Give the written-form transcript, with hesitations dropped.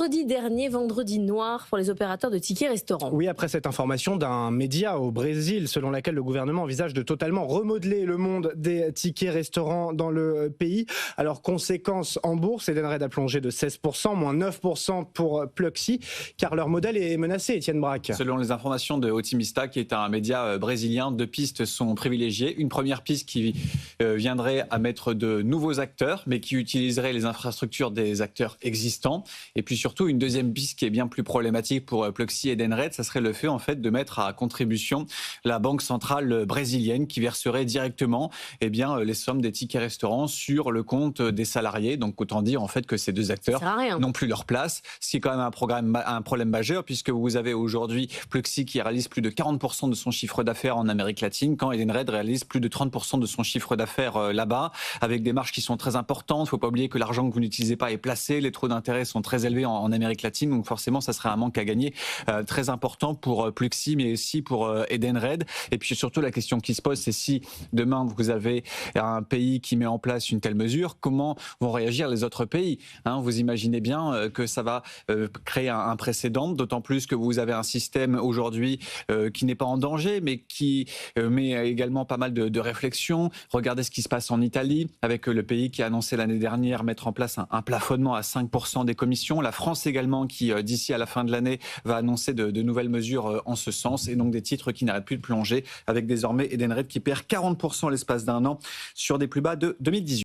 vendredi dernier, vendredi noir pour les opérateurs de tickets restaurants. Oui, après cette information d'un média au Brésil, selon laquelle le gouvernement envisage de totalement remodeler le monde des tickets restaurants dans le pays. Alors, conséquence en bourse, Edenred a plongé de 16%, moins 9% pour Pluxee, car leur modèle est menacé, Étienne Braque. Selon les informations de Otimista, qui est un média brésilien, 2 pistes sont privilégiées. Une première piste qui viendrait à mettre de nouveaux acteurs, mais qui utiliserait les infrastructures des acteurs existants. Et puis surtout, une deuxième piste qui est bien plus problématique pour Pluxee et Edenred, ça serait le fait en fait de mettre à contribution la banque centrale brésilienne qui verserait directement les sommes des tickets restaurants sur le compte des salariés. Donc autant dire en fait que ces deux acteurs n'ont plus leur place, ce qui est quand même un problème majeur, puisque vous avez aujourd'hui Pluxee qui réalise plus de 40% de son chiffre d'affaires en Amérique latine, quand Edenred réalise plus de 30% de son chiffre d'affaires là-bas, avec des marges qui sont très importantes. Il ne faut pas oublier que l'argent que vous n'utilisez pas est placé, les taux d'intérêt sont très élevés en Amérique latine, donc forcément ça serait un manque à gagner très important pour Pluxee, mais aussi pour Edenred. Et puis surtout la question qui se pose, c'est si demain vous avez un pays qui met en place une telle mesure, comment vont réagir les autres pays, vous imaginez bien que ça va créer un précédent, d'autant plus que vous avez un système aujourd'hui qui n'est pas en danger, mais qui met également pas mal de réflexions. Regardez ce qui se passe en Italie, avec le pays qui a annoncé l'année dernière mettre en place un plafonnement à 5% des commissions. La France également qui, d'ici à la fin de l'année, va annoncer de nouvelles mesures en ce sens, et donc des titres qui n'arrêtent plus de plonger, avec désormais Edenred qui perd 40% l'espace d'un an sur des plus bas de 2018.